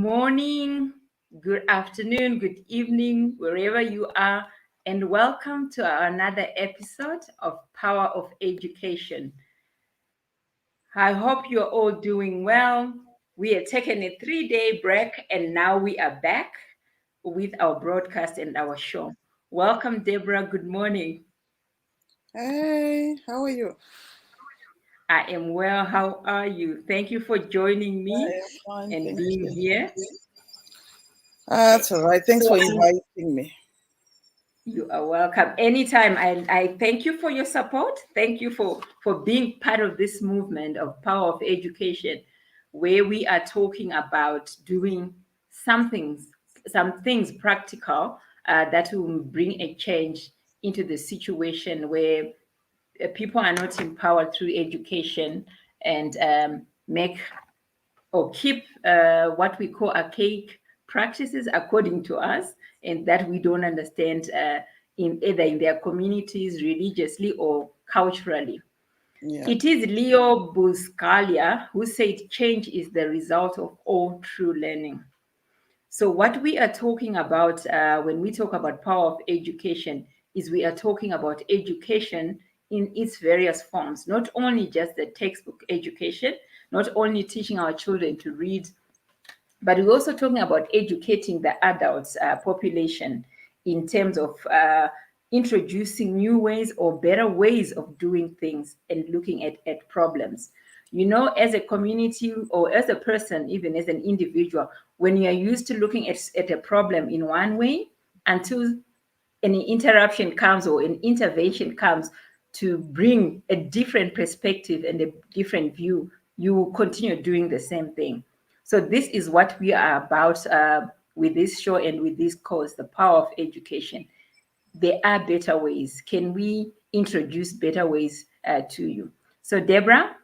morning, good afternoon, good evening, wherever you are, and welcome to another episode of Power of Education. I hope you're all doing well. We had taken a 3-day break and now we are back with our broadcast and our show. Welcome, Deborah. Good morning. Hey, how are you? I am well. How are you? Thank you for joining I me am fine, and thank being you. here. That's all right. Thanks So for inviting me. you are welcome. Anytime. I thank you for your support. Thank you for being part of this movement of Power of Education, where we are talking about doing some things practical that will bring a change into the situation where people are not empowered through education and make or keep what we call archaic practices according to us and that we don't understand in either in their communities religiously or culturally. Yeah, It is Leo Buscaglia who said change is the result of all true learning. So, what we are talking about when we talk about power of education is we are talking about education in its various forms, not only just the textbook education, not only teaching our children to read, but we're also talking about educating the adults population in terms of introducing new ways or better ways of doing things and looking at problems. You know, as a community or as a person, even as an individual, when you are used to looking at a problem in one way until an interruption comes or an intervention comes to bring a different perspective and a different view, you continue doing the same thing. So this is what we are about with this show and with this course, the power of education. There are better ways. Can we introduce better ways to you? So Deborah,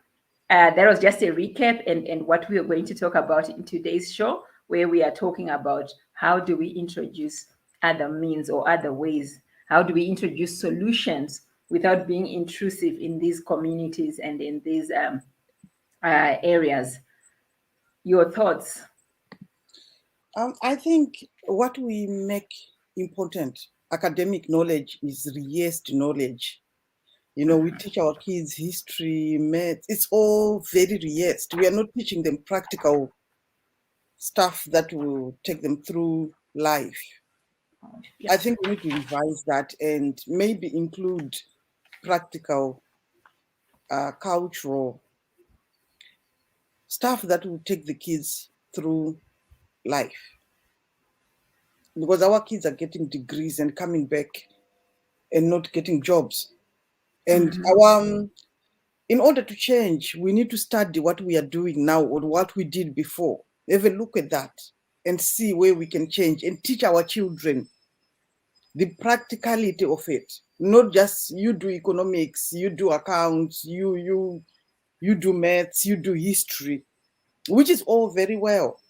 that was just a recap and what we are going to talk about in today's show, where we are talking about how do we introduce other means or other ways? How do we introduce solutions without being intrusive in these communities and in these areas? Your thoughts? I think what we make important academic knowledge is rehearsed knowledge. We teach our kids history, maths. It's all very rehearsed. We are not teaching them practical stuff that will take them through life. Yeah. I think we need to revise that and maybe include practical, cultural stuff that will take the kids through life, because our kids are getting degrees and coming back and not getting jobs. And Mhm. in order to change, we need to study what we are doing now or what we did before. Have a look at that and see where we can change and teach our children the practicality of it. Not just you do economics, you do accounts, you do maths, you do history, which is all very well.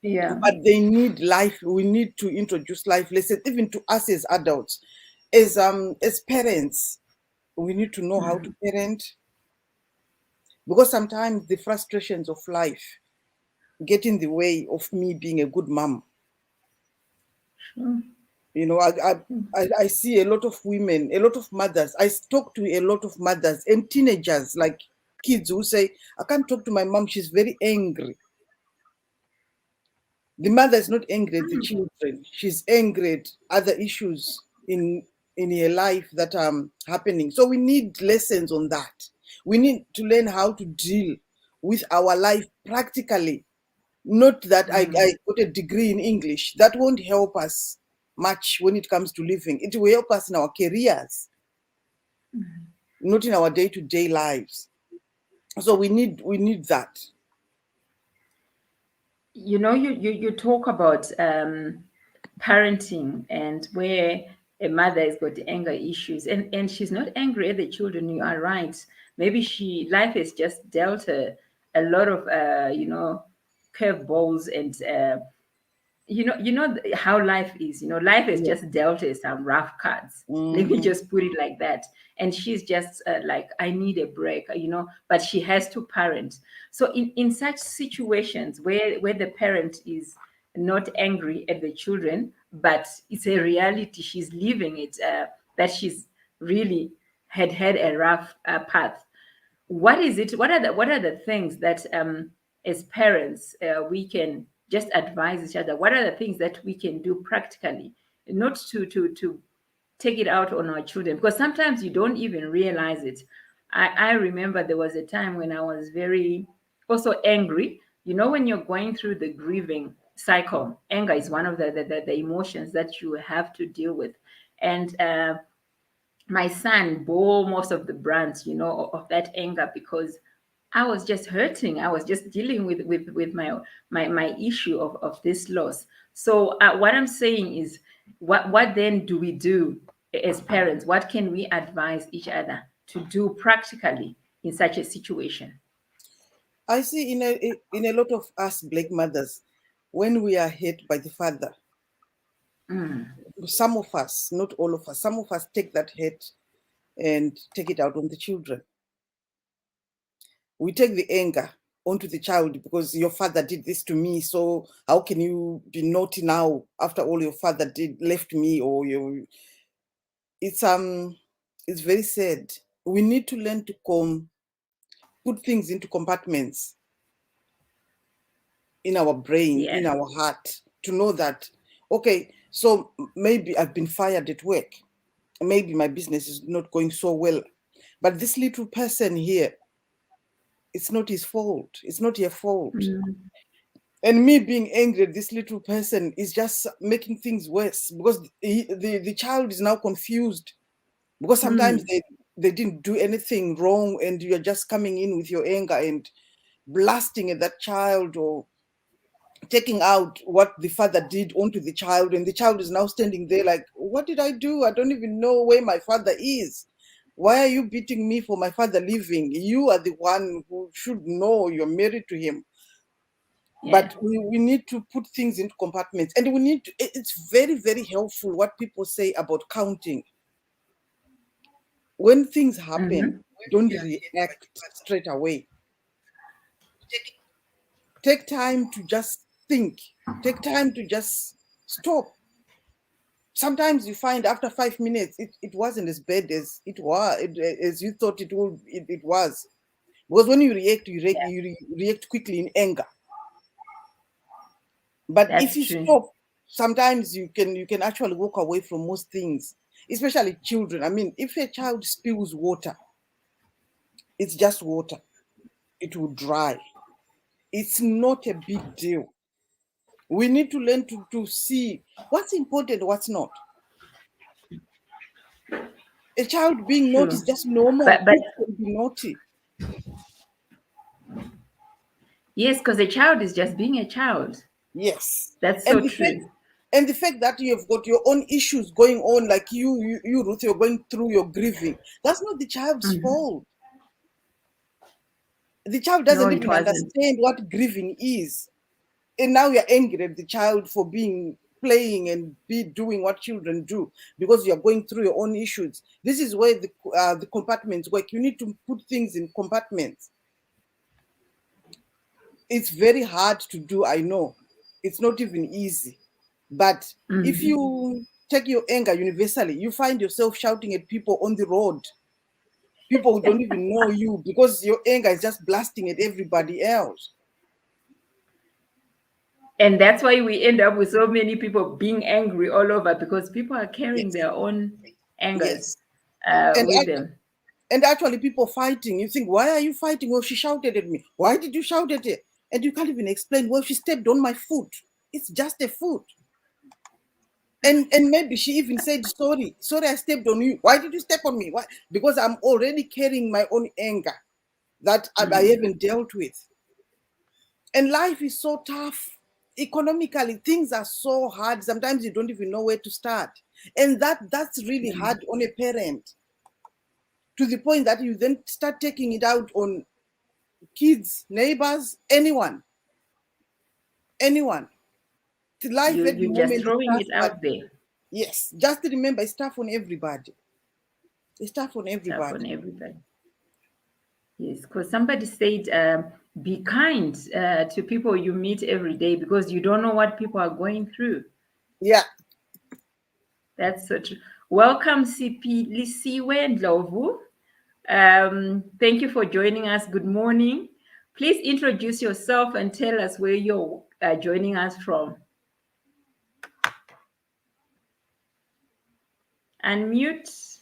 Yeah. But they need life. We need to introduce life lessons, even to us as adults, as parents. We need to know how to parent, because sometimes the frustrations of life get in the way of me being a good mom. Sure. You know, I see a lot of women, a lot of mothers. I talk to a lot of mothers and teenagers, like kids who say, I can't talk to my mom, she's very angry. The mother is not angry at the children. She's angry at other issues in her life that are happening. So we need lessons on that. We need to learn how to deal with our life practically. Not that I got a degree in English. That won't help us much when it comes to living. It will help us in our careers, not in our day-to-day lives. So we need that. You know, you talk about parenting and where a mother has got anger issues and she's not angry at the children. You are right. Maybe she life has just dealt her a lot of curveballs and how life is. Life has Yeah. just dealt us some rough cards. Let me Mm-hmm. just put it like that. And she's just like, I need a break, but she has to parent. So in such situations where the parent is not angry at the children, but it's a reality, she's living it, that she's really had a rough path. What are the things that, as parents, we can just advise each other? What are the things that we can do practically, not to take it out on our children, because sometimes you don't even realize it. I remember there was a time when I was very also angry. When you're going through the grieving cycle, anger is one of the emotions that you have to deal with. And my son bore most of the brunt, of that anger, because I was just hurting. I was just dealing with my issue of this loss. So what I'm saying is, what then do we do as parents? What can we advise each other to do practically in such a situation? I see in a lot of us black mothers, when we are hit by the father, Mm, some of us, not all of us, some of us take that hate and take it out on the children. We take the anger onto the child because your father did this to me. So how can you be naughty now after all your father did left me? Or you, it's very sad. We need to learn to put things into compartments in our brain, yeah. in our heart, to know that, okay, so maybe I've been fired at work. Maybe my business is not going so well. But this little person here, it's not his fault. It's not your fault. Mm, And me being angry at this little person is just making things worse because the child is now confused because sometimes mm, they didn't do anything wrong and you're just coming in with your anger and blasting at that child or taking out what the father did onto the child, and the child is now standing there like, what did I do? I don't even know where my father is. Why are you beating me for my father leaving? You are the one who should know you're married to him. yeah. But we need to put things into compartments, and we need to, it's very, very helpful what people say about counting. When things happen, Mm-hmm. don't react straight away. Take time to just think. Take time to just stop. Sometimes you find after 5 minutes it wasn't as bad as as you thought it was. Because when you react, react quickly in anger. But if That's you true. stop, sometimes you can actually walk away from most things, especially children. I mean, if a child spills water, it's just water. It will dry. It's not a big deal. We need to learn to see what's important, what's not. A child being naughty is True. just normal. But Kids can be naughty. yes, because a child is just being a child. Yes. That's And so the fact true. and the fact that you have got your own issues going on, like you Ruth, you're going through your grieving. That's not the child's Mhm. fault. The child No, doesn't it even wasn't. understand what grieving is. And now you're angry at the child for being playing and be doing what children do because you're going through your own issues. This is where the compartments work. You need to put things in compartments. It's very hard to do, I know. It's not even easy. But if Mhm. you take your anger universally, you find yourself shouting at people on the road, people who don't even know you, because your anger is just blasting at everybody else. And that's why we end up with so many people being angry all over, because people are carrying Yes, their own angers yes. And with them. and actually people fighting. You think, why are you fighting? Well, she shouted at me. Why did you shout at her? And you can't even explain. Well, she stepped on my foot. It's just a foot. And maybe she even said, sorry, I stepped on you. Why did you step on me? Why? Because I'm already carrying my own anger that I Mm. haven't dealt with. And life is so tough. Economically, things are so hard. Sometimes you don't even know where to start. And that's really hard on a parent, to the point that you then start taking it out on kids, neighbors, anyone. Anyone. Life at the You're just moment is throwing tough, it but out there. yes, just remember it's tough on everybody. It's tough on Tough everybody. on everybody. Yes, because somebody said, be kind to people you meet every day because you don't know what people are going through. Yeah. That's so true. Welcome, CP Lisiwe Ndlovu. Thank you for joining us. Good morning. Please introduce yourself and tell us where you're joining us from. Unmute.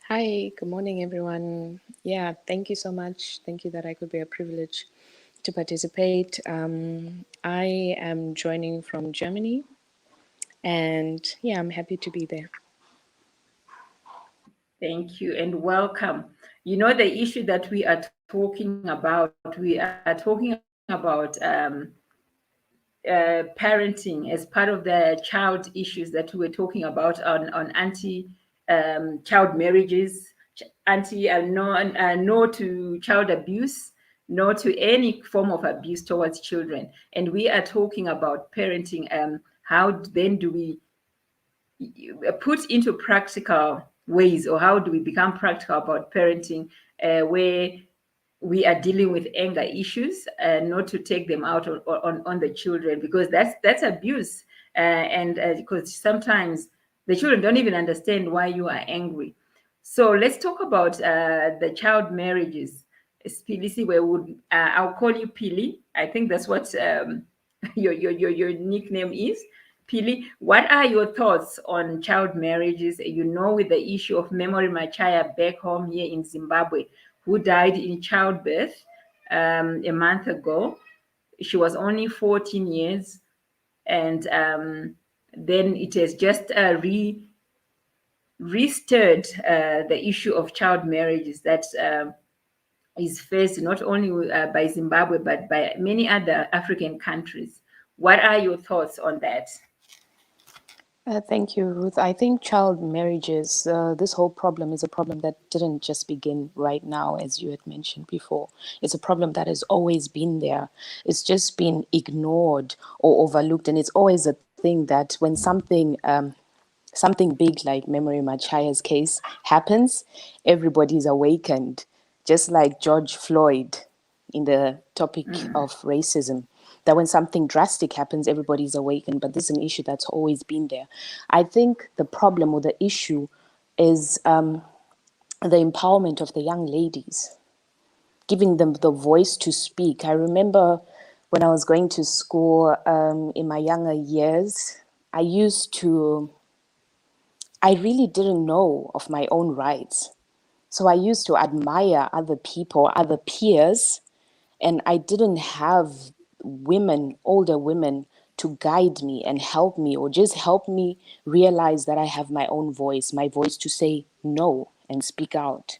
Hi, good morning, everyone. Yeah, thank you so much. Thank you that I could be a privilege to participate. I am joining from Germany, and yeah, I'm happy to be there. Thank you and welcome. You know, the issue that we are talking about, we are talking about parenting as part of the child issues that we were talking about on anti child marriages, anti no to child abuse, no to any form of abuse towards children, and we are talking about parenting. How then do we put into practical ways, or how do we become practical about parenting, where we are dealing with anger issues and not to take them out on the children, because that's abuse, and because sometimes the children don't even understand why you are angry. So let's talk about the child marriages. Pilisi, where would I'll call you Pili. I think that's what your nickname is. Pili, what are your thoughts on child marriages? You know, with the issue of Memory Machaya back home here in Zimbabwe, who died in childbirth a month ago. She was only 14 years, and then it has just restirred the issue of child marriages that is faced not only by Zimbabwe but by many other African countries. What are your thoughts on that? Thank you, Ruth. I think child marriages, this whole problem is a problem that didn't just begin right now, as you had mentioned before. It's a problem that has always been there. It's just been ignored or overlooked. And it's always a thing that when something big like Memory Machaya's case happens, everybody's awakened, just like George Floyd in the topic of racism. That when something drastic happens, everybody's awakened, but this is an issue that's always been there. I think the problem or the issue is the empowerment of the young ladies, giving them the voice to speak. I remember when I was going to school in my younger years, I used to I really didn't know of my own rights. So I used to admire other people, other peers, and I didn't have women, older women, to guide me and help me or just help me realize that I have my own voice, my voice to say no and speak out.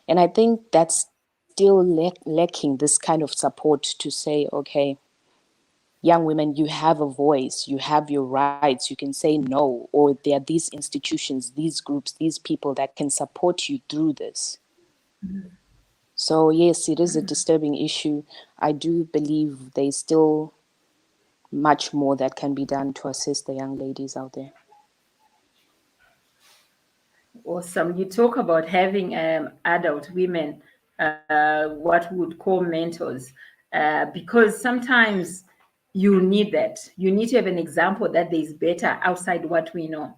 And I think that's still lacking this kind of support to say, okay, young women, you have a voice, you have your rights, you can say no, or there are these institutions, these groups, these people that can support you through this. So, yes, it is a disturbing issue. I do believe there's still much more that can be done to assist the young ladies out there. Awesome. You talk about having adult women, what we would call mentors, because sometimes you need that. You need to have an example that there is better outside what we know.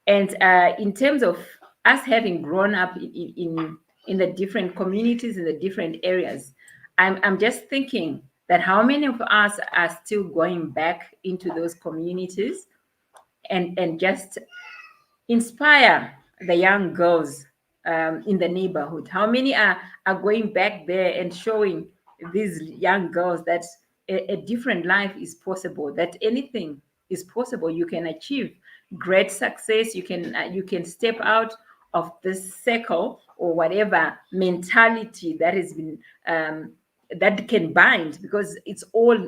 And in terms of us having grown up in the different communities in the different areas, I'm just thinking that how many of us are still going back into those communities and just inspire the young girls in the neighborhood? How many are going back there and showing these young girls that a different life is possible, that anything is possible? You can achieve great success. You can step out of this circle or whatever mentality that has been that can bind, because it's all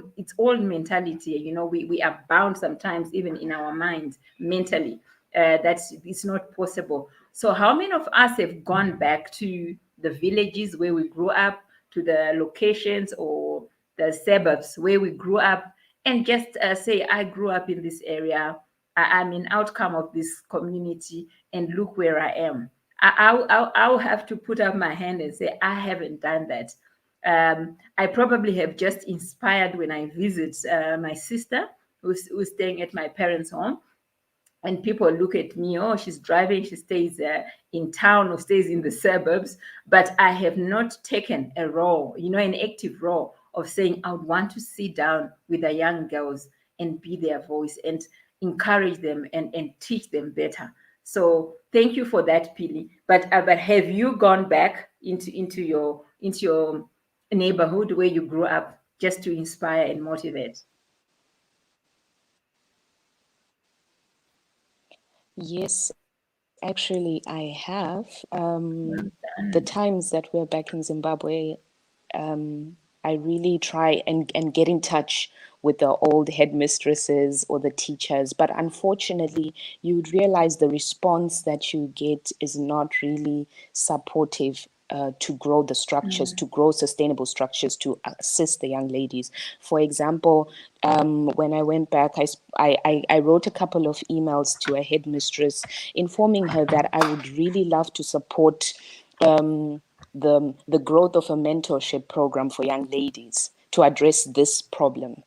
mentality. You know, we are bound sometimes even in our mind mentally, that it's not possible. So how many of us have gone back to the villages where we grew up, to the locations or the suburbs where we grew up, and just say, I grew up in this area. I'm an outcome of this community, and look where I am. I'll have to put up my hand and say, I haven't done that. I probably have just inspired when I visit my sister who's staying at my parents' home, and people look at me, oh, she's driving, she stays in town or stays in the suburbs, but I have not taken a role, an active role of saying I would want to sit down with the young girls and be their voice and encourage them and teach them better. So thank you for that, Pili. But have you gone back into your neighborhood where you grew up just to inspire and motivate? Yes, actually, I have. Well The done. times that we're back in Zimbabwe, I really try and get in touch with the old headmistresses or the teachers. But unfortunately, you would realize the response that you get is not really supportive. To grow the structures, to grow sustainable structures to assist the young ladies. For example, when I went back, I wrote a couple of emails to a headmistress informing her that I would really love to support the growth of a mentorship program for young ladies to address this problem.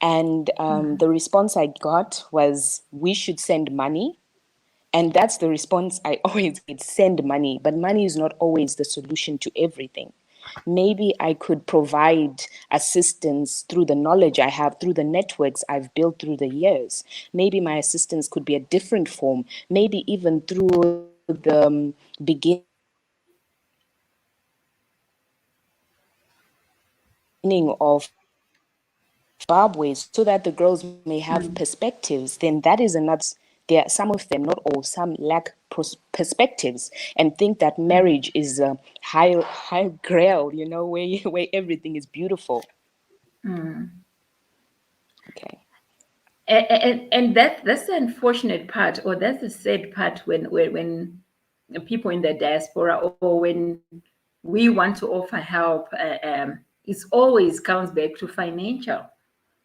And the response I got was, we should send money. And that's the response I always get: send money. But money is not always the solution to everything. Maybe I could provide assistance through the knowledge I have, through the networks I've built through the years. Maybe my assistance could be a different form, maybe even through the beginning of Zimbabwe, so that the girls may have perspectives. Then that is another. There, some of them, not all, some lack perspectives and think that marriage is a high grail, where everything is beautiful. Okay. And that's the unfortunate part, or that's the sad part when people in the diaspora, or when we want to offer help, it always comes back to financial.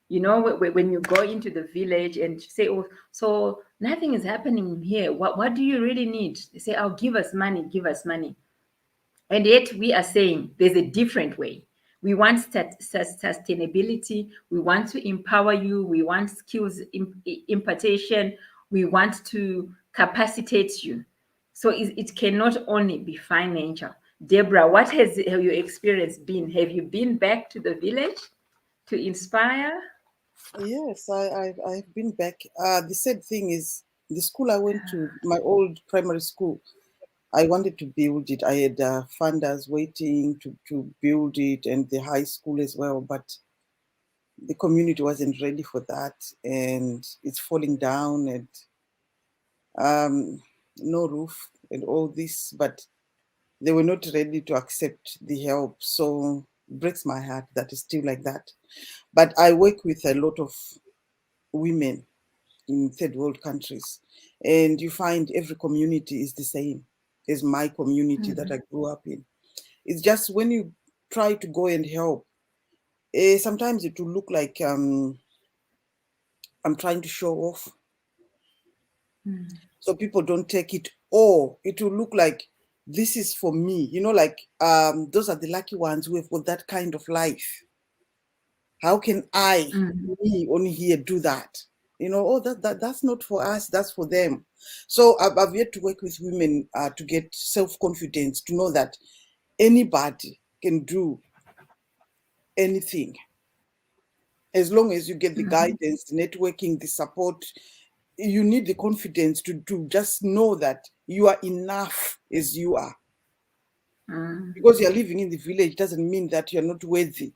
When you go into the village and say, oh, so nothing is happening here, what do you really need? They say, oh, give us money, give us money. And yet we are saying there's a different way. We want sustainability. We want to empower you. We want skills impartation. We want to capacitate you. So it cannot only be financial. Deborah, what have your experience been? Have you been back to the village to inspire? Yes, I've been back. The sad thing is, the school I went to, my old primary school, I wanted to build it. I had funders waiting to build it, and the high school as well, but the community wasn't ready for that, and it's falling down, and no roof and all this, but they were not ready to accept the help. So it breaks my heart that it's still like that. But I work with a lot of women in third world countries, and you find every community is the same as my community that I grew up in. It's just when you try to go and help, sometimes it will look like I'm trying to show off, so people don't take it, or it will look like this is for me, like those are the lucky ones who have got that kind of life. How can me only here do that? Oh, that's not for us, that's for them. So I've yet to work with women to get self-confidence, to know that anybody can do anything as long as you get the guidance, the networking, the support. You need the confidence to just know that you are enough as you are. Because you're living in the village doesn't mean that you're not worthy,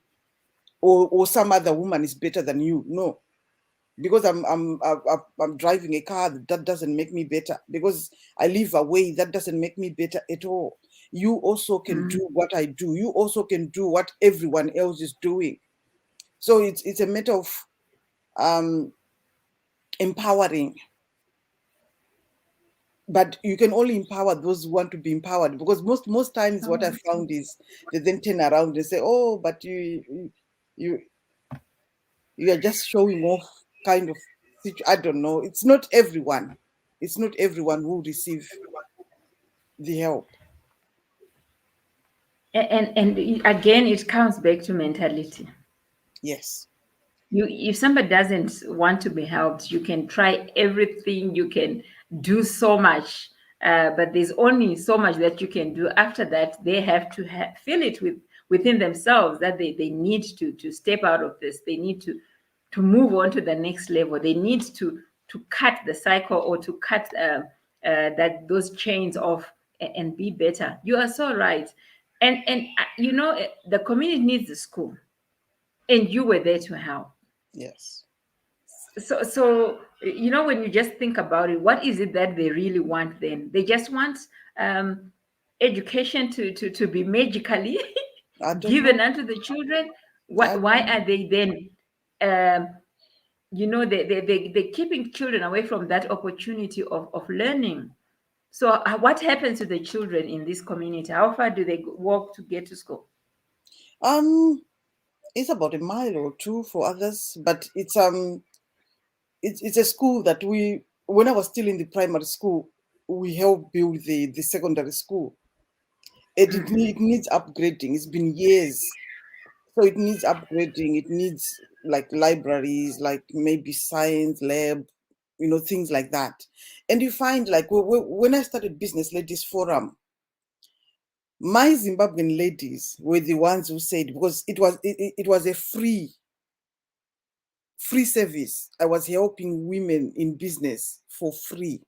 or some other woman is better than you. No, because I'm driving a car, that doesn't make me better. Because I live away, that doesn't make me better at all. You also can do what I do. You also can do what everyone else is doing. So it's a matter of empowering. But you can only empower those who want to be empowered, because most times what I found is they then turn around and say, oh, but you You are just showing off kind of I don't know. It's not everyone. It's not everyone who receive the help. And again, it comes back to mentality. Yes. You, if somebody doesn't want to be helped, you can try everything, you can do so much, but there's only so much that you can do. After that, they have to feel it within themselves that they need to step out of this. They need to move on to the next level. They need to cut the cycle, or to cut that those chains off, and be better. You are so right. And the community needs the school, and you were there to help. Yes. So when you just think about it, what is it that they really want? Then they just want um education to be magically I don't given know. unto the children. I Why don't know. are they then they're keeping children away from that opportunity of learning? So what happens to the children in this community? How far do they walk to get to school? Um, it's about a mile or two for others, but it's a school that we, when I was still in the primary school, we helped build the secondary school. It needs upgrading. It's been years, so it needs upgrading. It needs like libraries, like maybe science lab, things like that. And you find like when I started Business Ladies Forum, my Zimbabwean ladies were the ones who said, because it was a free service. I was helping women in business for free.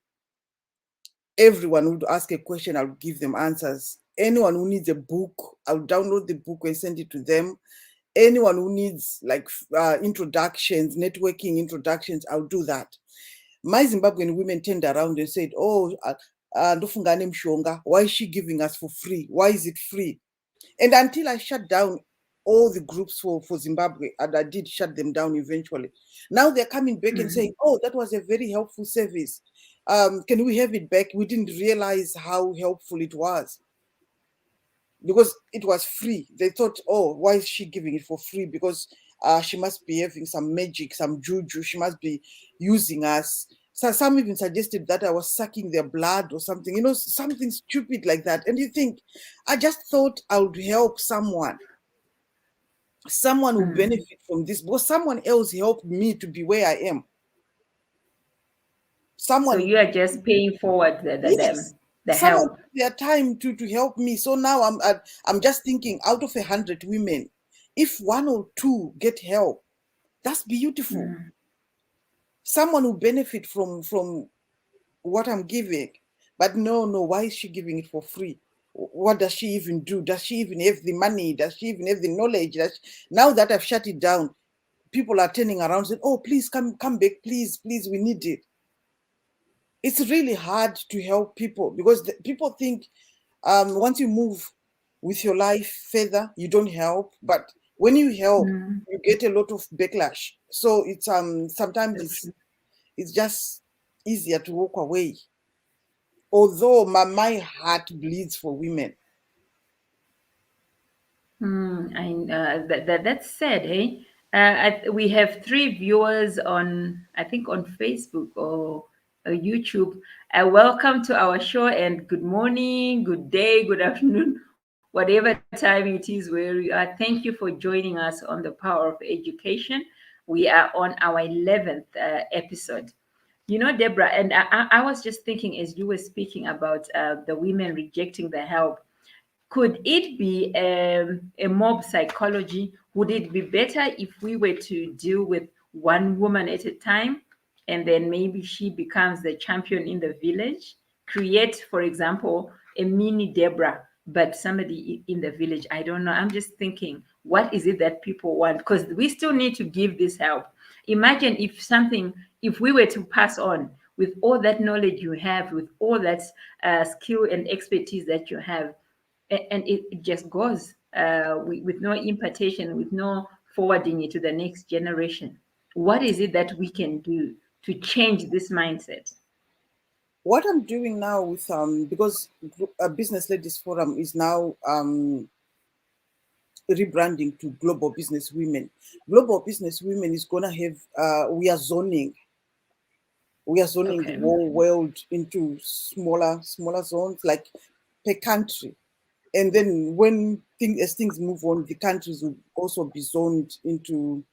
Everyone would ask a question, I would give them answers. Anyone who needs a book, I'll download the book and send it to them. Anyone who needs like introductions, networking introductions, I'll do that. My Zimbabwean women turned around and said, "Oh, Ndofungane Mshonga, why is she giving us for free? Why is it free?" And until I shut down all the groups for Zimbabwe, and I did shut them down eventually, now they're coming back and saying, "Oh, that was a very helpful service. Can we have it back? We didn't realize how helpful it was because it was free." They thought, "Oh, why is she giving it for free? Because she must be having some magic, some juju. She must be using us." So some even suggested that I was sucking their blood or something, something stupid like that. And you think, I just thought I would help someone who benefit from this, because someone else helped me to be where I am. So Someone, you are just paying forward yes, the someone help. took their time to help me. So now I'm just thinking, out of 100 women, if one or two get help, that's beautiful. Someone who benefit from what I'm giving. But no, why is she giving it for free? What does she even do? Does she even have the money? Does she even have the knowledge? Now that I've shut it down, people are turning around saying, "Oh, please come back, please, we need it." It's really hard to help people because people think once you move with your life further, you don't help. But when you help, you get a lot of backlash. So it's sometimes it's just easier to walk away. Although my heart bleeds for women. That's sad, hey? We have 3 viewers on, I think, on Facebook or YouTube. Welcome to our show, and good morning, good day, good afternoon, whatever time it is where you are. Thank you for joining us on the Power of Education. We are on our 11th episode. Deborah, and I was just thinking as you were speaking about the women rejecting the help. Could it be a mob psychology? Would it be better if we were to deal with one woman at a time, and then maybe she becomes the champion in the village? Create, for example, a mini Deborah, but somebody in the village. I don't know. I'm just thinking, what is it that people want? Because we still need to give this help. Imagine if we were to pass on with all that knowledge you have, with all that skill and expertise that you have, and it just goes with no impartation, with no forwarding it to the next generation. What is it that we can do to change this mindset? What I'm doing now with because Business Ladies Forum is now rebranding to Global Business Women. Global Business Women is gonna have we are zoning the Okay. whole world into smaller zones, like per country. And then as things move on, the countries will also be zoned into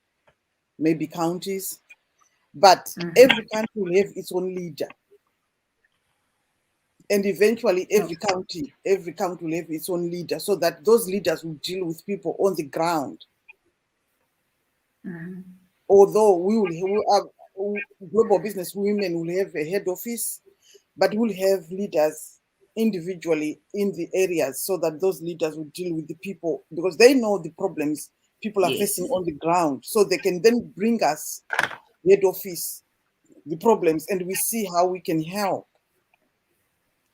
maybe counties. But Mhm. every country will have its own leader. And eventually every county will have its own leader, so that those leaders will deal with people on the ground. Mhm. Although global business women will have a head office, but we'll have leaders individually in the areas, so that those leaders will deal with the people, because they know the problems people are facing Yes. on the ground, so they can then bring us head office the problems, and we see how we can help,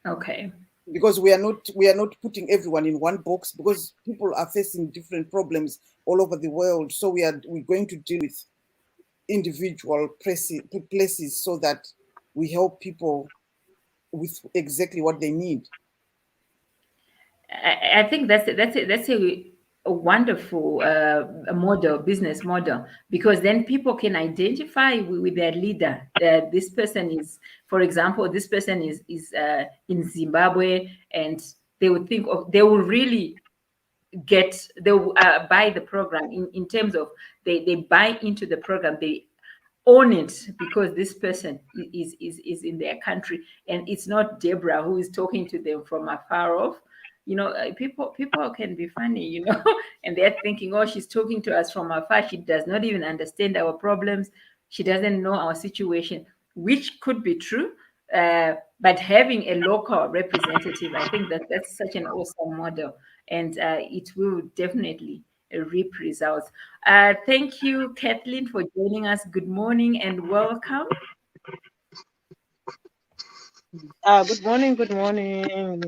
Okay. because we are not putting everyone in one box, because people are facing different problems all over the world. So we're going to deal with individual places, so that we help people with exactly what they need. I think that's a wonderful model, business model, because then people can identify with their leader. This person is, for example, this person is in Zimbabwe, and they will really they will buy the program in terms of they buy into the program. They own it because this person is in their country, and it's not Deborah who is talking to them from afar off. People can be funny, and they're thinking, oh, she's talking to us from afar. She does not even understand our problems. She doesn't know our situation, which could be true. But having a local representative, I think that's such an awesome model, and it will definitely reap results. Thank you, Kathleen, for joining us. Good morning and welcome. Good morning,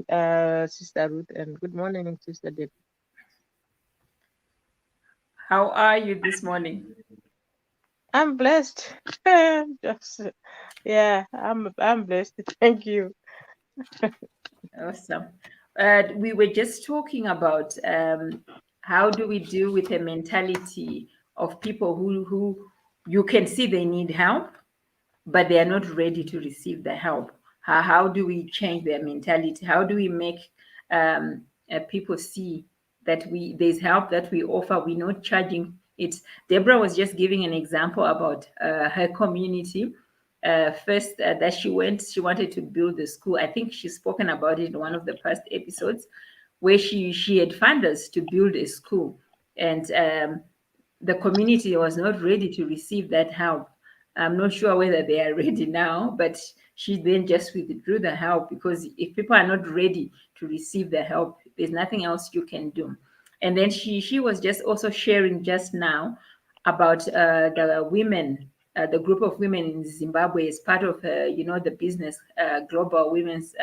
Sister Ruth, and good morning, Sister Deb. How are you this morning? I'm blessed. Just, yeah, I'm blessed. Thank you. Awesome. We were just talking about how do we deal with a mentality of people who you can see they need help, but they are not ready to receive the help. How do we change their mentality? How do we make people see that there's help that we offer? We're not charging it. Deborah was just giving an example about her community. First, that she wanted to build a school. I think she's spoken about it in one of the past episodes, where she had funders to build a school, and the community was not ready to receive that help. I'm not sure whether they are ready now, but she then just withdrew the help, because if people are not ready to receive the help, there's nothing else you can do. And then she was just also sharing just now about the women, the group of women in Zimbabwe is part of the business global women's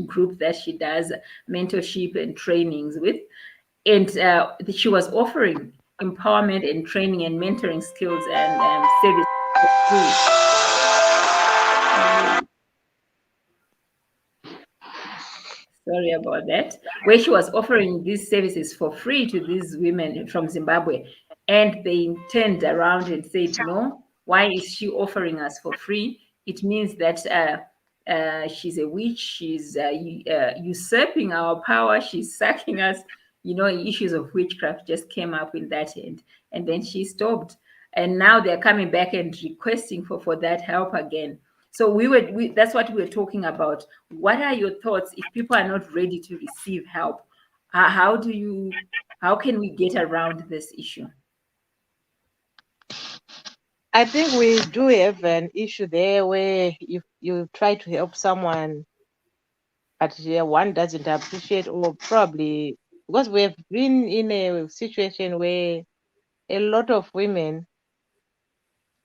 group that she does mentorship and trainings with, and she was offering empowerment and training and mentoring skills and service for free. Sorry about that, where she was offering these services for free to these women from Zimbabwe. And they turned around and said, no, why is she offering us for free? It means that she's a witch, she's usurping our power, she's sucking us. Issues of witchcraft just came up in that end. And then she stopped. And now they're coming back and requesting for that help again. So that's what we were talking about. What are your thoughts if people are not ready to receive help? How can we get around this issue? I think we do have an issue there where if you try to help someone, but one doesn't appreciate, or probably because we have been in a situation where a lot of women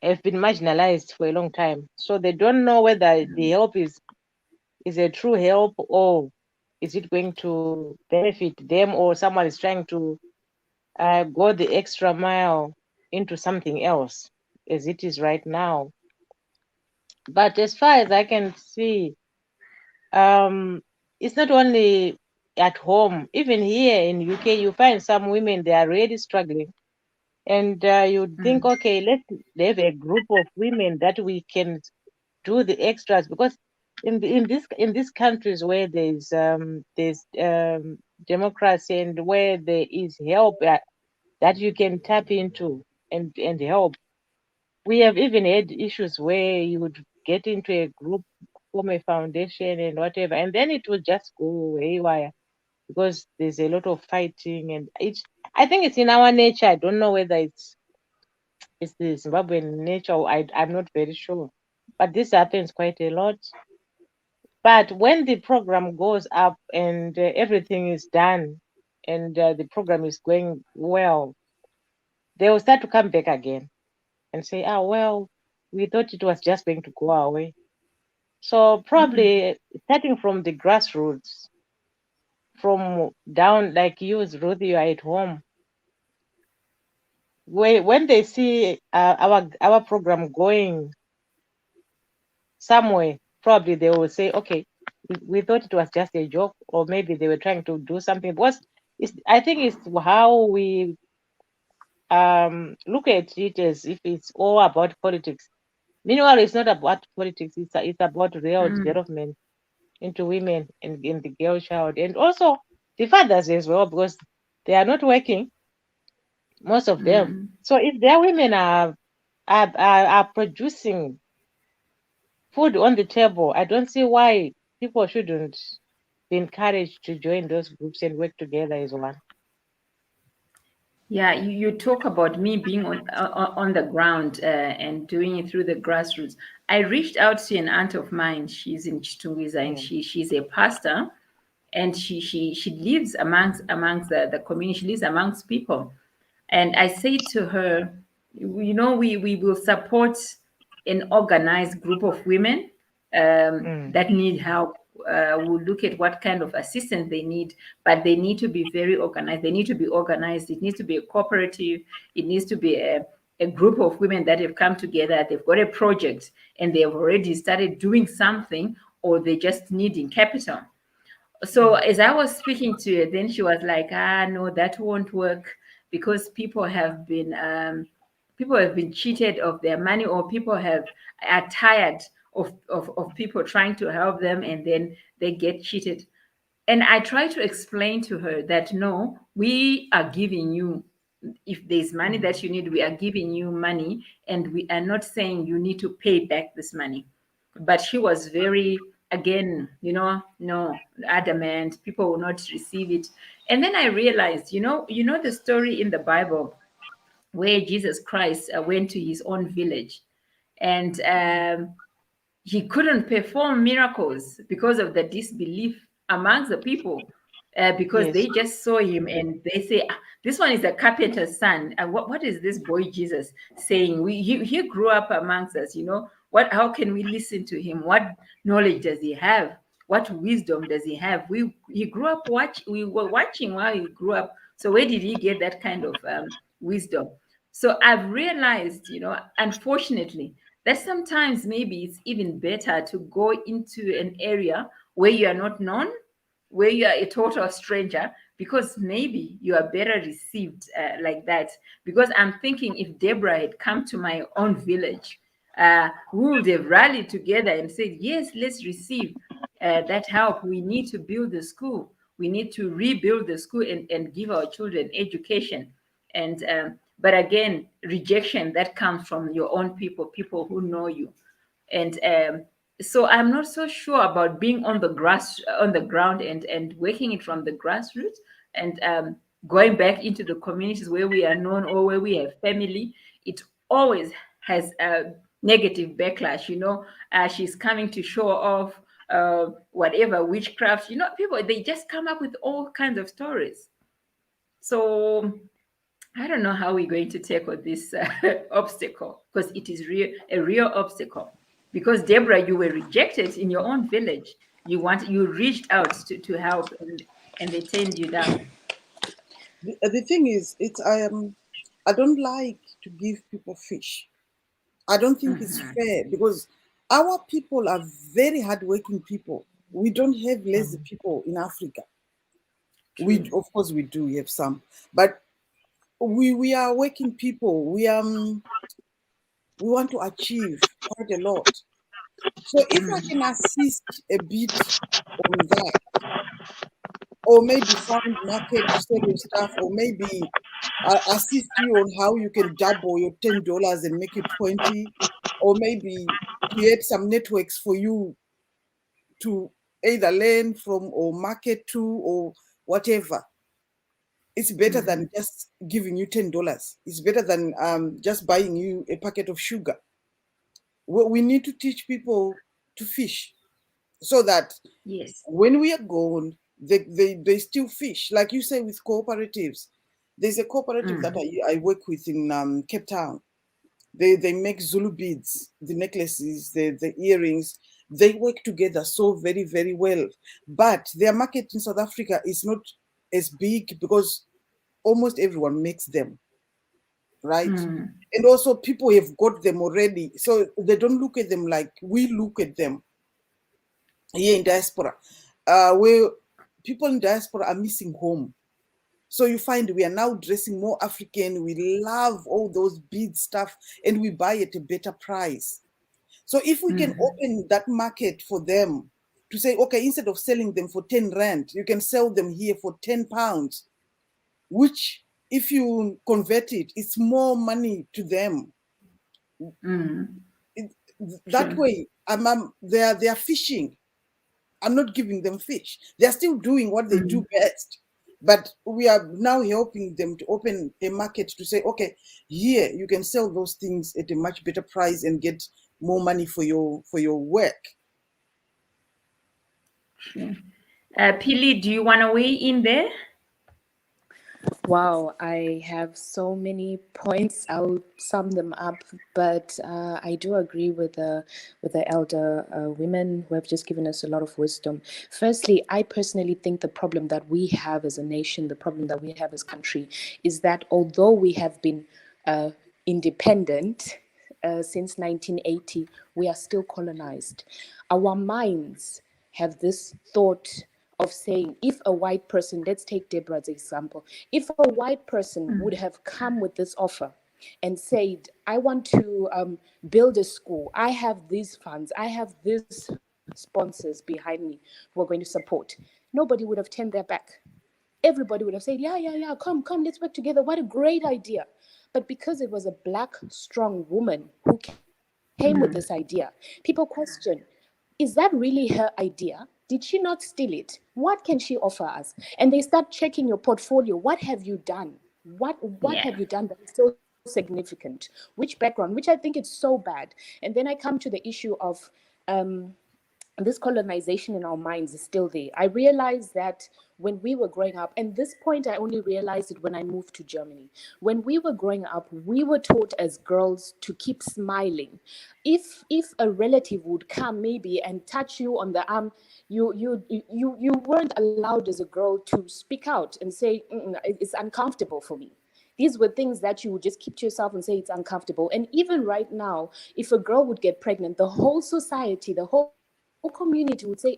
have been marginalized for a long time, so they don't know whether the help is a true help, or is it going to benefit them, or someone is trying to go the extra mile into something else as it is right now. But as far as I can see, it's not only at home. Even here in UK, you find some women, they are really struggling. And you think, Mm, okay, let's have a group of women that we can do the extras, because in these countries where there's democracy and where there is help that you can tap into and help. We have even had issues where you would get into a group, form a foundation and whatever, and then it will just go haywire because there's a lot of fighting, and I think it's in our nature. I don't know whether it's the Zimbabwean nature. I'm not very sure, but this happens quite a lot. But when the program goes up and everything is done, and the program is going well, they will start to come back again and say, "Ah, well, we thought it was just going to go away." So mm, probably starting from the grassroots, from down like you, Ruth, you are at home. When they see our program going somewhere, probably they will say, "Okay, we thought it was just a joke, or maybe they were trying to do something." Because I think it's how we look at it as if it's all about politics. Meanwhile, it's not about politics. It's about real mm, development into women and in the girl child, and also the fathers as well, because they are not working, most of them. mm. So if their women are producing food on the table, I don't see why people shouldn't be encouraged to join those groups and work together as one. Yeah, you talk about me being on the ground and doing it through the grassroots. I reached out to an aunt of mine. She's in Chitunguiza, and Mm, she's a pastor, and she lives amongst the community. She lives amongst people. And I say to her, we will support an organized group of women mm, that need help. We'll look at what kind of assistance they need, but they need to be very organized. They need to be organized. It needs to be a cooperative. It needs to be a group of women that have come together. They've got a project and they have already started doing something, or they just needing capital. So mm, as I was speaking to her, then she was like, "Ah, no, that won't work because people have been cheated of their money, or people are tired of people trying to help them and then they get cheated." And I try to explain to her that no, we are giving you, if there's money mm, that you need, we are giving you money, and we are not saying you need to pay back this money. But she was very, again, no, adamant, people will not receive it. And then I realized, the story in the Bible where Jesus Christ went to his own village, and he couldn't perform miracles because of the disbelief amongst the people, because yes. they just saw him and they say, "Ah, this one is a carpenter's son. What is this boy Jesus saying? He grew up amongst us, how can we listen to him? What knowledge does he have? What wisdom does he have? He grew up we were watching while he grew up. So where did he get that kind of wisdom?" So I've realized, unfortunately, that sometimes maybe it's even better to go into an area where you are not known, where you are a total stranger, because maybe you are better received like that. Because I'm thinking, if Deborah had come to my own village, we would have rallied together and said, yes, let's receive that help. We need to build the school. We need to rebuild the school and give our children education. And but again, rejection that comes from your own people who know you. And so I'm not so sure about being on the ground and working it from the grassroots, and going back into the communities where we are known or where we have family. It always has a negative backlash. She's coming to show off whatever witchcraft. People, they just come up with all kinds of stories. So I don't know how we're going to tackle this obstacle, because it is a real obstacle. Because Deborah, you were rejected in your own village. You reached out to help, and they turned you down. The thing is, I don't like to give people fish. I don't think it's Mhm. fair because our people are very hardworking people. We don't have lazy Mm, people in Africa. True. Of course we do have some, but we are working people. We want to achieve quite a lot. So if I can assist a bit on that, or maybe find market to sell your stuff, or maybe assist you on how you can double your $10 and make it 20, or maybe create some networks for you to either learn from or market to or whatever. It's better than just giving you $10. It's better than just buying you a packet of sugar. We need to teach people to fish so that Yes. when we are gone, they still fish. Like you say with cooperatives. There's a cooperative that I work with in Cape Town. They make Zulu beads, the necklaces, the earrings. They work together so very, very well. But their market in South Africa is not as big because almost everyone makes them, right? And also people have got them already. So they don't look at them like we look at them here in diaspora. Where people in diaspora are missing home. So you find we are now dressing more African. We love all those bead stuff and we buy at a better price. So if we can open that market for them to say, okay, instead of selling them for 10 rand, you can sell them here for 10 pounds, which if you convert it, it's more money to them. It, that True. way, they are fishing. I'm not giving them fish. They're still doing what they do best. But we are now helping them to open a market to say, okay, here you can sell those things at a much better price and get more money for your work. True. Pili, do you want to weigh in there? Wow, I have so many points. I'll sum them up, but I do agree with the elder women who have just given us a lot of wisdom. Firstly, I personally think the problem that we have as a nation, the problem that we have as country, is that although we have been independent since 1980, we are still colonized. Our minds have this thought of saying, if a white person, let's take Deborah's example, if a white person would have come with this offer and said, I want to build a school, I have these funds, I have these sponsors behind me who are going to support, nobody would have turned their back. Everybody would have said, yeah, yeah, yeah, come, let's work together. What a great idea. But because it was a black, strong woman who came with this idea, people question, is that really her idea? Did she not steal it? What can she offer us? And they start checking your portfolio. What have you done? What Yeah. have you done that is so significant? Which background? Which I think is so bad. And then I come to the issue of um, this colonization in our minds is still there. I realized that when we were growing up, and this point I only realized it when I moved to Germany. When we were growing up, we were taught as girls to keep smiling. If a relative would come maybe and touch you on the arm, you weren't allowed as a girl to speak out and say, it's uncomfortable for me. These were things that you would just keep to yourself and say it's uncomfortable. And even right now, if a girl would get pregnant, the whole society, the whole community would say,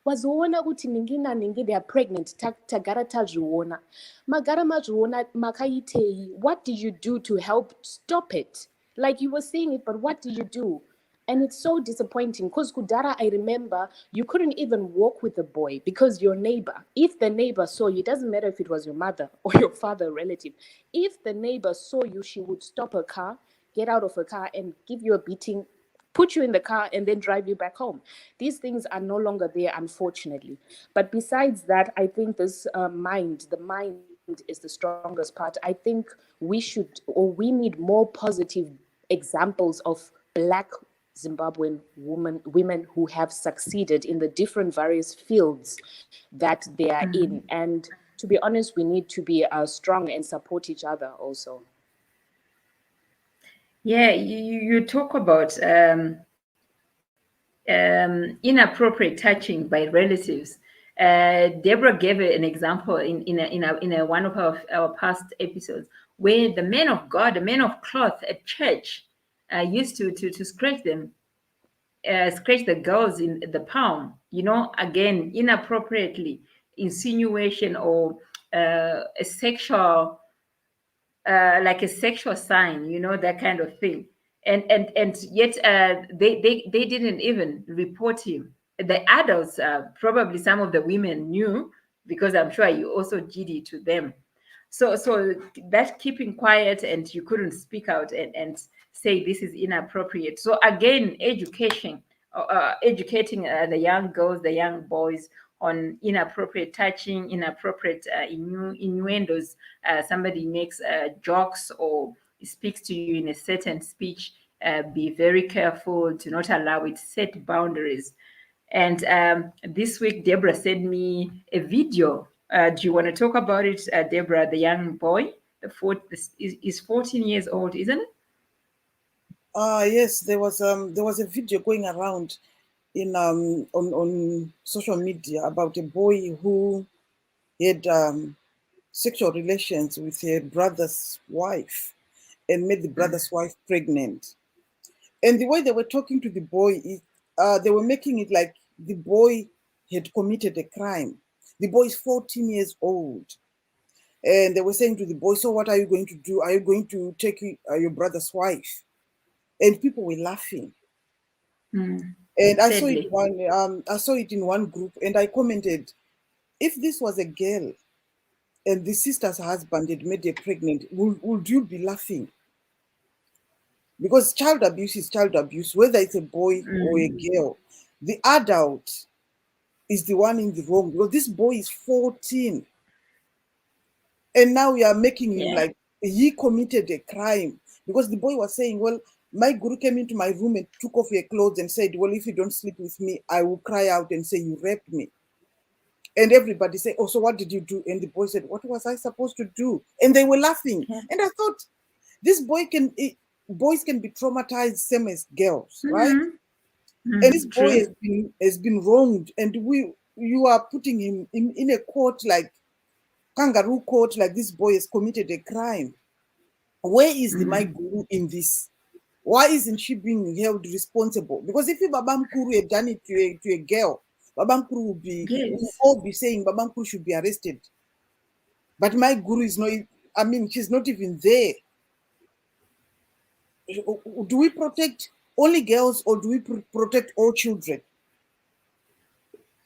wazoona kuti ningi naningi they are pregnant, tagara tazviona. Magara mazviona makaitei. What did you do to help stop it? Like you were saying it, but what did you do? And it's so disappointing because Kudara, I remember you couldn't even walk with the boy because your neighbor, if the neighbor saw you, it doesn't matter if it was your mother or your father, relative, if the neighbor saw you, she would stop her car, get out of her car, and give you a beating, put you in the car, and then drive you back home. These things are no longer there, unfortunately. But besides that, I think this the mind is the strongest part. I think we should, or we need more positive examples of Black Zimbabwean women who have succeeded in the different various fields that they are in. And to be honest, we need to be strong and support each other also. Yeah, you talk about inappropriate touching by relatives. Deborah gave an example in one of our past episodes where the man of God, the man of cloth at church, used to scratch the girls in the palm, again inappropriately. insinuation or a sexual like a sexual sign, that kind of thing. And yet they didn't even report him. The adults, probably some of the women knew, because I'm sure you also did it to them. So that keeping quiet, and you couldn't speak out and say this is inappropriate. So again, educating the young girls, the young boys, on inappropriate touching, inappropriate innuendos. Somebody makes jokes or speaks to you in a certain speech. Be very careful. Do not allow it. Set boundaries. And this week, Deborah sent me a video. Do you want to talk about it, Deborah? The young boy, is 14 years old, isn't it? Yes, there was a video going around in on social media about a boy who had sexual relations with a brother's wife and made the brother's wife pregnant. And the way they were talking to the boy, they were making it like the boy had committed a crime. The boy is 14 years old. And they were saying to the boy, so what are you going to do? Are you going to take your brother's wife? And people were laughing. Mm, And sadly. I saw it in one group, and I commented, if this was a girl and the sister's husband had made her pregnant, would you be laughing? Because child abuse is child abuse, whether it's a boy or a Mm, girl. The adult is the one in the wrong, because this boy is 14. And now we are making him yeah. like he committed a crime. Because the boy was saying, well, my guru came into my room and took off your clothes and said, well, if you don't sleep with me, I will cry out and say you raped me. And everybody said, oh, so what did you do? And the boy said, what was I supposed to do? And they were laughing. Yeah. And I thought, this boys can be traumatized same as girls, right? Mm-hmm. And this Mm, boy true. has been wronged, and you are putting him in a court like kangaroo court, like this boy has committed a crime. Where is the my Mm. guru in this? Why isn't she being held responsible? Because if Babam Kuru had done it to a girl, Babam Kuru will Yes. all be saying Babam Kuru should be arrested. But my guru is not, I mean, she's not even there. Do we protect only girls, or do we protect all children?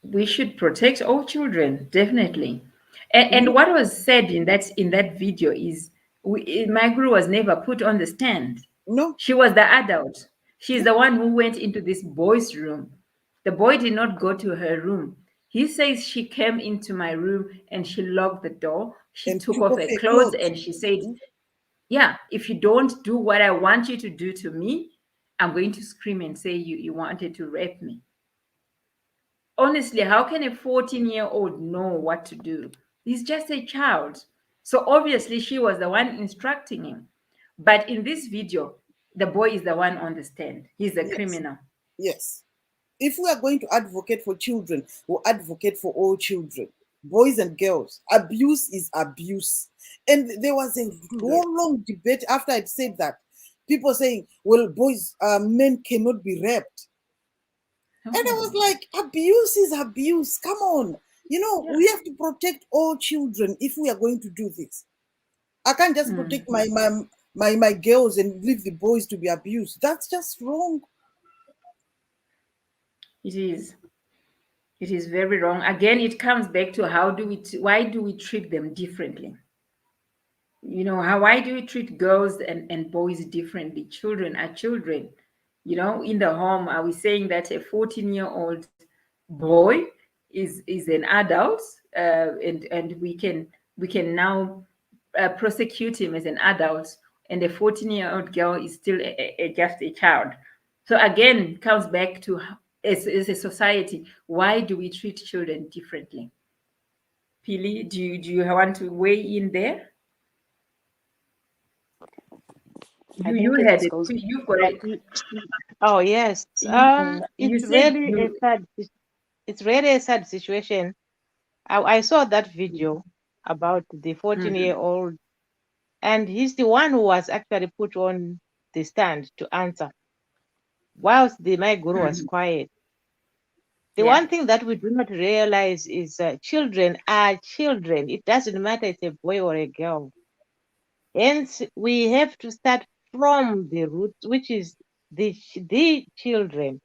We should protect all children, definitely. And Mhm. what was said in that video is, my guru was never put on the stand. No. She was the adult. She's Yeah. the one who went into this boy's room. The boy did not go to her room. He says she came into my room and she locked the door. She And took took off off her her clothes clothes. and she said, Mhm. yeah, if you don't do what I want you to do to me, I'm going to scream and say you wanted to rape me. Honestly, how can a 14-year-old know what to do? He's just a child. So obviously, she was the one instructing him. But in this video, the boy is the one on the stand. He's a Yes. criminal. Yes. If we are going to advocate for children, we'll advocate for all children, boys and girls. Abuse is abuse. And there was a Yes. long debate after I'd said that. People saying, well, men cannot be raped. And I was Oh, like, abuse is abuse. Come on. yeah. We have to protect all children if we are going to do this. I can't just Mm, protect my girls and leave the boys to be abused. That's just wrong. it is. It is very wrong. Again, it comes back to why do we treat them differently? Why do we treat girls and boys differently? Children are children. In the home, are we saying that a 14-year-old boy is an adult, and we can now prosecute him as an adult, and a 14-year-old girl is still just a child? So again, it comes back to, as a society, why do we treat children differently? Pili, do you want to weigh in there? I You think had it it. goes You've got back. it. Oh yes. You It's said really a you. sad. It's really a sad situation. I saw that video about the 14-year-old Mhm. old, and he's the one who was actually put on the stand to answer, whilst the my guru was Mhm. quiet. The Yeah. one thing that we do not realize is children are children. It doesn't matter if it's a boy or a girl. Hence, we have to start from the root, which is the children.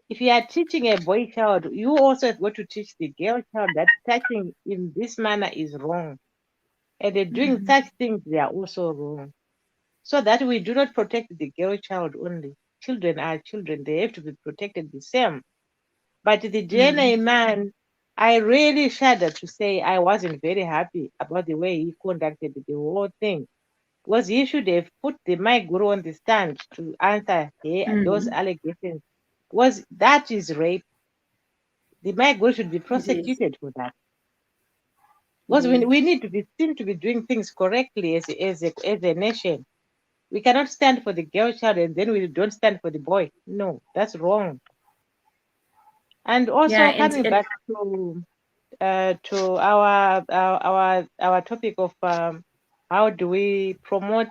If you are teaching a boy child, you also have got to teach the girl child that touching in this manner is wrong. And doing such things, they are also wrong. So that we do not protect the girl child only. Children are children, they have to be protected the same. But the DNA man, I really shudder to say I wasn't very happy about the way he conducted the whole thing. Because he should have put the my guru on the stand to answer those Mm. allegations. Was that is rape? The my guru should be It is. prosecuted for that. Because Yes. we need to be seem to be doing things correctly as a nation. We cannot stand for the girl child and then we don't stand for the boy. No, that's wrong. And Yeah, also and coming back to our topic of how do we promote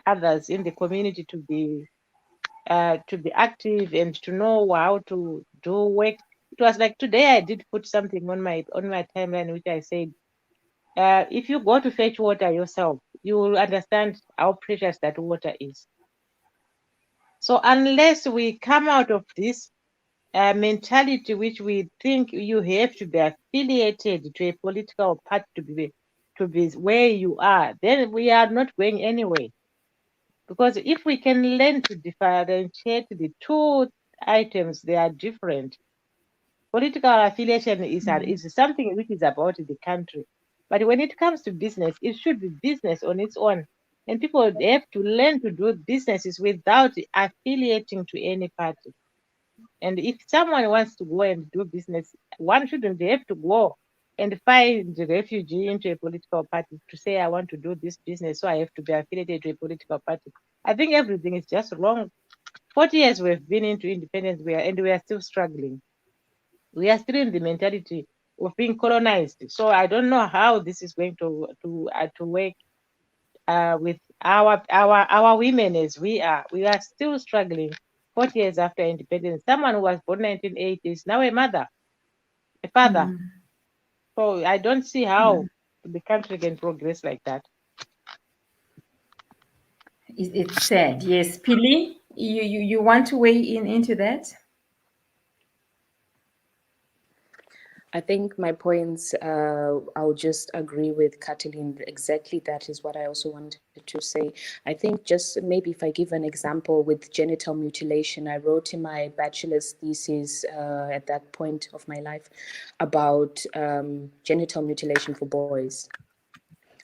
others in the community to be active and to know how to do work. It was like today I did put something on my timeline which I said, if you go to fetch water yourself, you will understand how precious that water is. So unless we come out of this mentality which we think you have to be affiliated to a political party to be where you are, then we are not going anywhere. Because if we can learn to differentiate the two items, they are different. Political affiliation is something which is about the country. But when it comes to business, it should be business on its own. And people have to learn to do businesses without affiliating to any party. And if someone wants to go and do business, one shouldn't have to go and find a refugee into a political party to say, I want to do this business, so I have to be affiliated to a political party. I think everything is just wrong. 40 years we've been into independence, and we are still struggling. We are still in the mentality of being colonized. So I don't know how this is going to work with our women as we are. We are still struggling 40 years after independence. Someone who was born 1980 is now a mother, a father. So I don't see how the country can progress like that. It's sad. Yes. Pili, you want to weigh in into that? I think my points, I'll just agree with Catalin. Exactly that is what I also wanted to say. I think just maybe if I give an example with genital mutilation, I wrote in my bachelor's thesis at that point of my life about genital mutilation for boys.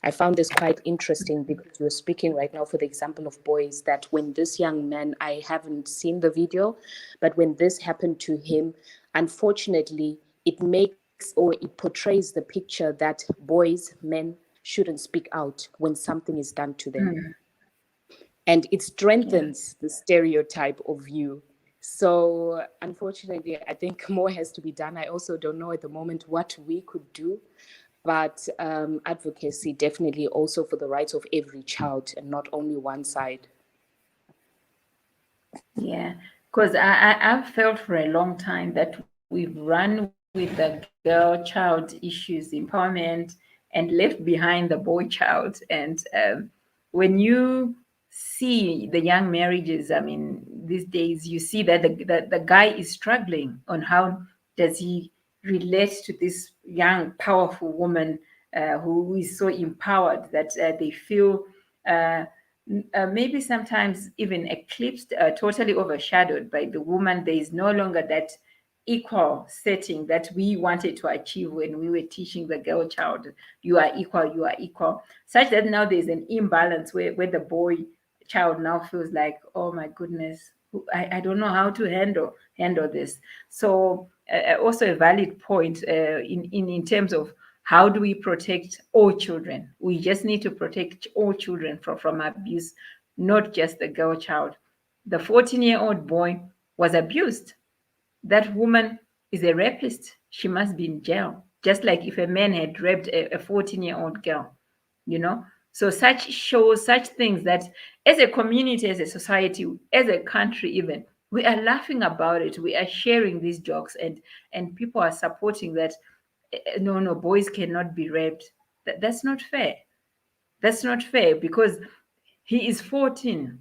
I found this quite interesting because we're speaking right now for the example of boys that when this young man, I haven't seen the video, but when this happened to him, unfortunately, it makes or it portrays the picture that boys, men shouldn't speak out when something is done to them. And it Yeah. strengthens the stereotype of you. So, unfortunately, I think more has to be done. I also don't know at the moment what we could do, but advocacy definitely also for the rights of every child and not only one side. Yeah, because I've felt for a long time that we've run with the girl child issues, empowerment, and left behind the boy child. And when you see the young marriages, I mean, these days, you see that the guy is struggling on how does he relate to this young, powerful woman who is so empowered that they feel. Maybe sometimes even eclipsed, totally overshadowed by the woman. There is no longer that equal setting that we wanted to achieve when we were teaching the girl child, you are equal, such that now there's an imbalance where the boy child now feels like, oh my goodness, I don't know how to handle this. So also a valid point in terms of how do we protect all children. We just need to protect all children from abuse, not just the girl child. The 14-year-old boy was abused. That woman is a rapist. She must be in jail. Just like if a man had raped a 14-year-old girl, you know? So such shows, such things that as a community, as a society, as a country even, We are laughing about it. We are sharing these jokes, and people are supporting that. No, no, boys cannot be raped. That's not fair. That's not fair because he is 14.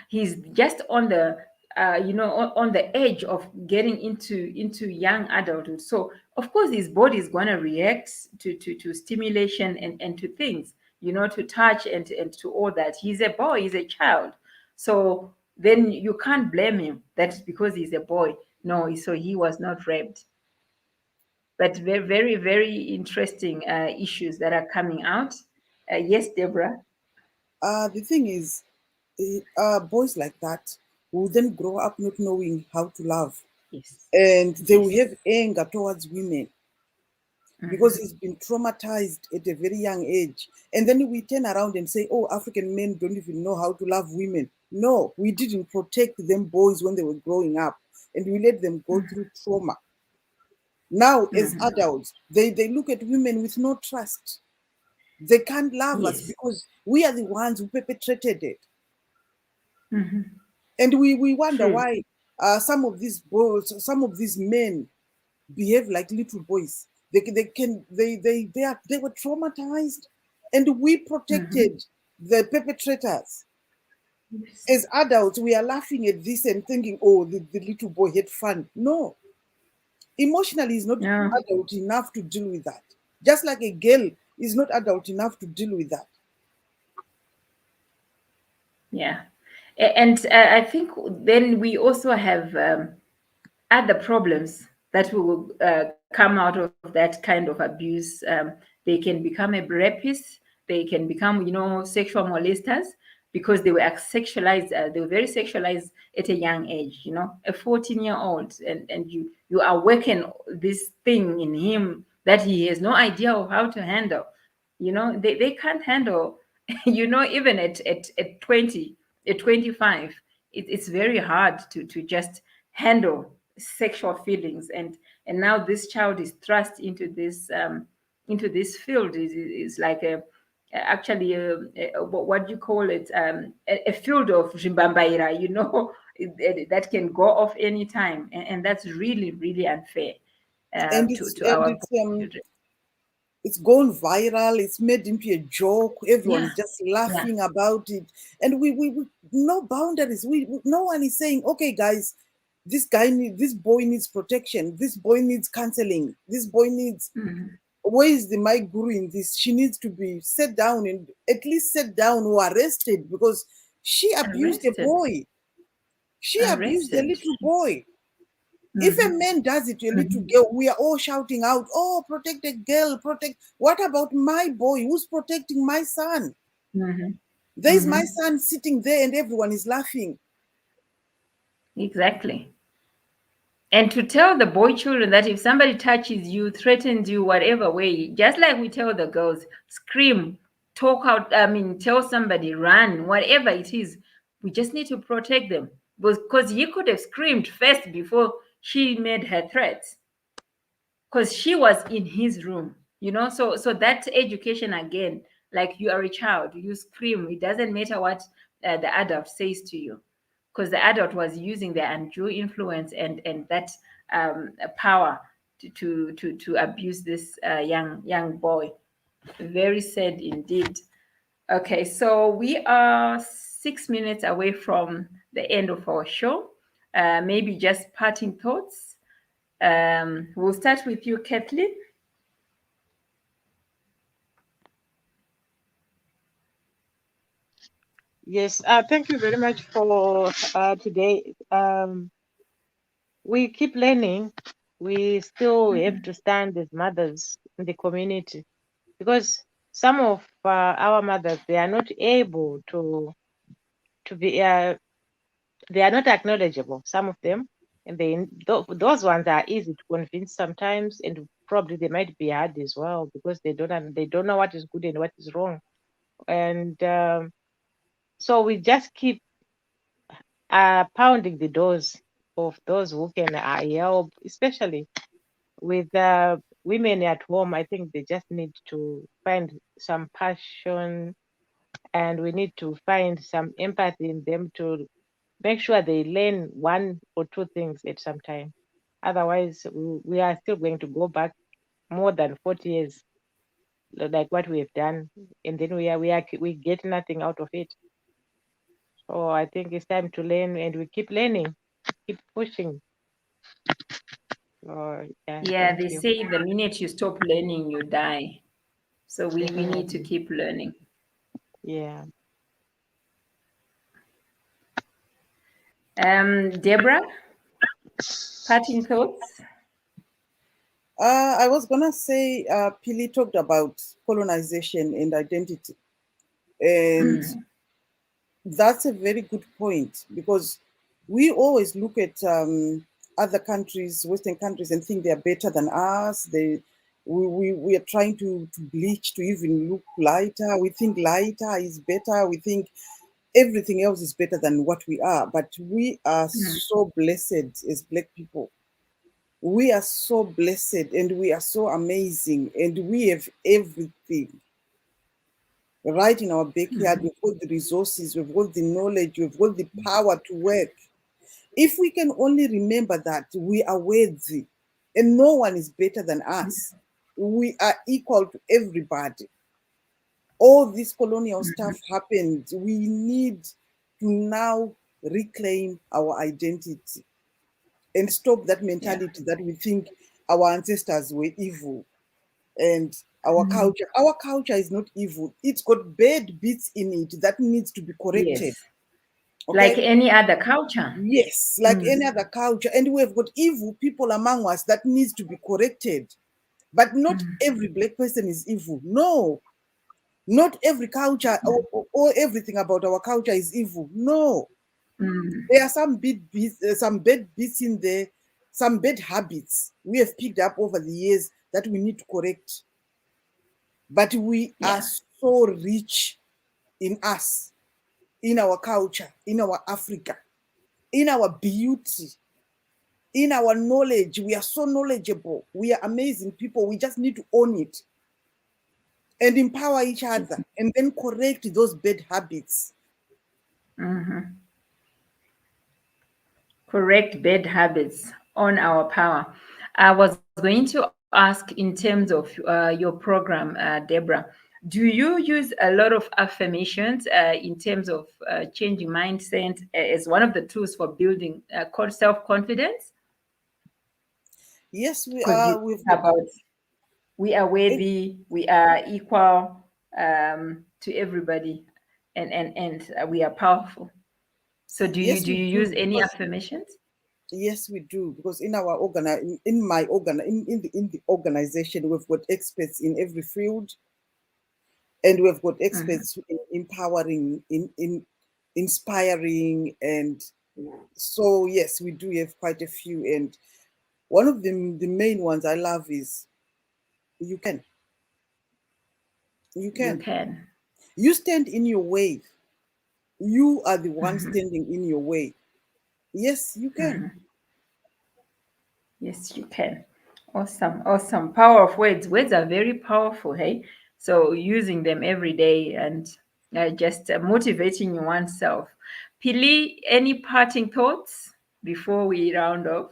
He's just on the on the edge of getting into young adulthood. So of course his body is going to react to stimulation and to things, to touch and to all that. He's a boy, he's a child. So then you can't blame him that because he's a boy. No, so he was not raped. But very, very, very interesting issues that are coming out. Yes, Deborah. The thing is, boys like that will then grow up not knowing how to love, Yes. and they will Yes. have anger towards women because Mhm. he's been traumatized at a very young age. And then we turn around and say, oh, African men don't even know how to love women. No, we didn't protect them boys when they were growing up, and we let them go through trauma. Now, as Mhm. adults, they look at women with no trust. They can't love us Yes. because we are the ones who perpetrated it. Mhm. And we wonder True. why some of these boys, some of these men behave like little boys. They were traumatized, and we Mhm. protected the perpetrators. Yes. As adults, we are laughing at this and thinking, oh, the little boy had fun. No, emotionally, he's not No. adult enough to deal with that. Just like a girl is not adult enough to deal with that. Yeah. And I think then we also have other problems that will come out of that kind of abuse. They can become a rapist. They can become, sexual molesters because they were sexualized. They were very sexualized at a young age. A 14-year-old, and you awaken this thing in him that he has no idea of how to handle. They can't handle. Even at 20, at 25, it's very hard to just handle sexual feelings, and now this child is thrust into this field is like actually what do you call it, a field of rimbambaira, that can go off anytime, and that's really, really unfair And to our children. it's gone viral, it's made into a joke, everyone Yeah. is just Yeah. laughing about it. And we no boundaries. No one is saying, okay, guys, this boy needs protection, this boy needs counseling, this boy needs, Mhm. where is the my guru in this? She needs to be set down, and at least set down or arrested, because she abused a Arrested. boy. She abused a Arrested. little boy. If a Mhm. man does it to a little Mhm. girl, we are all shouting out, oh, protect the girl, protect. What about my boy? Who's protecting my son? Mhm. There's my Mhm. son sitting there and everyone is laughing. Exactly. And to tell the boy children that if somebody touches you, threatens you, whatever way, just like we tell the girls, scream, talk out, I mean, tell somebody, run, whatever it is, we just need to protect them. Because he could have screamed first before she made her threats, because she was in his room, so that education again, like you are a child, you scream, it doesn't matter what the adult says to you, because the adult was using their undue influence and that power to abuse this young boy. Very sad indeed. Okay, so we are 6 minutes away from the end of our show. Maybe just parting thoughts. We'll start with you, Kathleen. Yes, thank you very much for today. We keep learning. We still have to stand as mothers in the community because some of our mothers, they are not able to be they are not acknowledgeable, some of them, and those ones are easy to convince sometimes, and probably they might be hard as well because they don't know what is good and what is wrong. And so we just keep pounding the doors of those who can help, especially with women at home. I think they just need to find some passion, and we need to find some empathy in them to make sure they learn one or two things at some time. Otherwise, we are still going to go back more than 40 years, like what we have done, and then we get nothing out of it. So I think it's time to learn, and we keep learning, keep pushing. Oh, yeah, Yeah, thank they you. say the minute you stop learning, you die. So we need to Definitely. keep learning. Yeah. Deborah, parting thoughts? I was gonna say, Pili talked about colonization and identity, and that's a very good point because we always look at other countries, Western countries, and think they are better than us. We are trying to bleach to even look lighter. We think lighter is better. We think everything else is better than what we are. But we are so blessed as Black people. We are so blessed and we are so amazing and we have everything right in our backyard. We've got the resources, we've got the knowledge, we've got the power to work. If we can only remember that we are worthy and no one is better than us, we are equal to everybody. All this colonial stuff happened. We need to now reclaim our identity and stop that Yeah. mentality that we think our ancestors were evil and our culture is not evil. It's got bad bits in it that needs to be corrected. Yes. Like Okay. any other culture. Yes, like any other culture, and we have got evil people among us that needs to be corrected. But not every Black person is evil. No, not every culture or everything about our culture is evil. No, there are some bad bits in there, some bad habits we have picked up over the years that we need to correct. But we are Yeah. so rich in us, in our culture, in our Africa, in our beauty, in our knowledge. We are so knowledgeable. We are amazing people. We just need to own it and empower each other and then correct those bad habits. Correct bad habits on our power. I was going to ask in terms of your program, Deborah, do you use a lot of affirmations in terms of changing mindset as one of the tools for building self confidence? Yes, we Because you are. We've got. talk about we are worthy, we are equal to everybody, and we are powerful. So Yes, do we you use do any because affirmations? yes, we do because in our in my in the organization, we've got experts in every field, and we've got experts in empowering, in inspiring, and so yes, we do have quite a few. And one of the main ones I love is you can, you You can, can. you stand in your way. You are the one standing in your way. Yes, you can. Yes, you can. Awesome, awesome. Power of words. Words are very powerful, hey? So using them every day and just motivating oneself. Pili, any parting thoughts before we round off?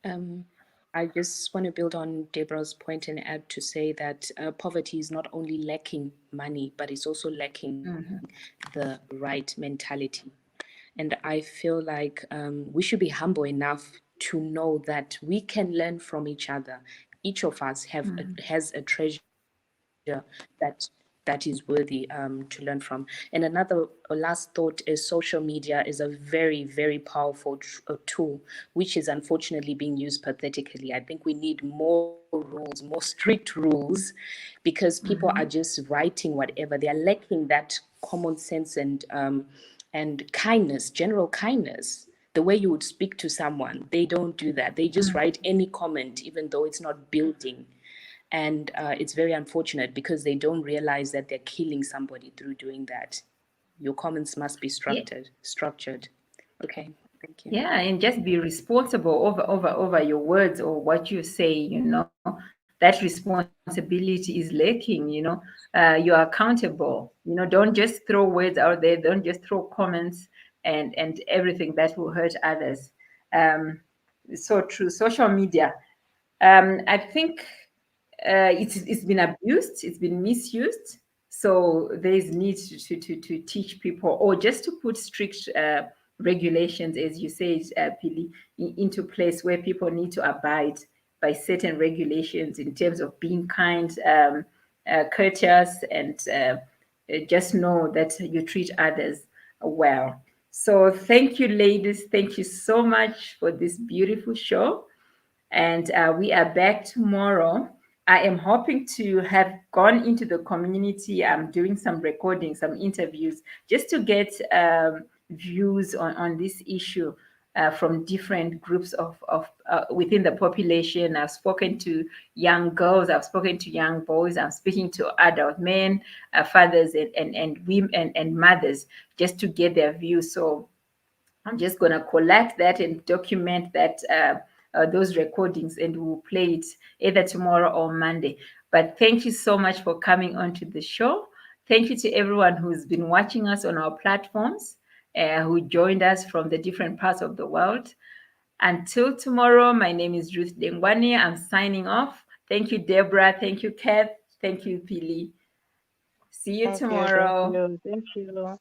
Um, I just want to build on Deborah's point and add to say that poverty is not only lacking money, but it's also lacking the right mentality. And I feel like we should be humble enough to know that we can learn from each other. Each of us has a treasure that is worthy to learn from. And another last thought is social media is a very, very powerful tool, which is unfortunately being used pathetically. I think we need more rules, more strict rules, because people are just writing whatever. They are lacking that common sense and kindness, general kindness. The way you would speak to someone, they don't do that. They just write any comment, even though it's not building. And it's very unfortunate because they don't realize that they're killing somebody through doing that. Your comments must be Yeah, structured. Okay, thank you. yeah, and just be responsible over your words or what you say, that responsibility is lacking. You're accountable. Don't just throw words out there, don't just throw comments and everything that will hurt others. So true. Social media, I think it's been abused, it's been misused. So there is need to teach people, or just to put strict regulations, as you said, Pili, into place, where people need to abide by certain regulations in terms of being kind, courteous, and just know that you treat others well. So thank you, ladies. Thank you so much for this beautiful show. And we are back tomorrow. I am hoping to have gone into the community. I'm doing some recording, some interviews, just to get views on this issue from different groups of within the population. I've spoken to young girls, I've spoken to young boys, I'm speaking to adult men, fathers, and women and mothers, just to get their views. So I'm just going to collect that and document that those recordings, and we'll play it either tomorrow or Monday. But thank you so much for coming onto the show. Thank you to everyone who's been watching us on our platforms, who joined us from the different parts of the world. Until tomorrow, my name is Ruth Dengwani. I'm signing off. Thank you, Deborah. Thank you, Kath. Thank you, Pili. See you Thank you. tomorrow. Thank you.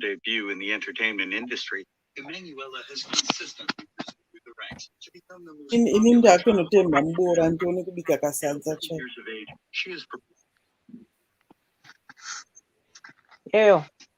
Debut in the entertainment industry, Emanuela has consistently risen through the ranks to become the most inini popular ndakho child notemba actor. mbora ndione kubika At kasadza 11 cha years of age, she is Eyo.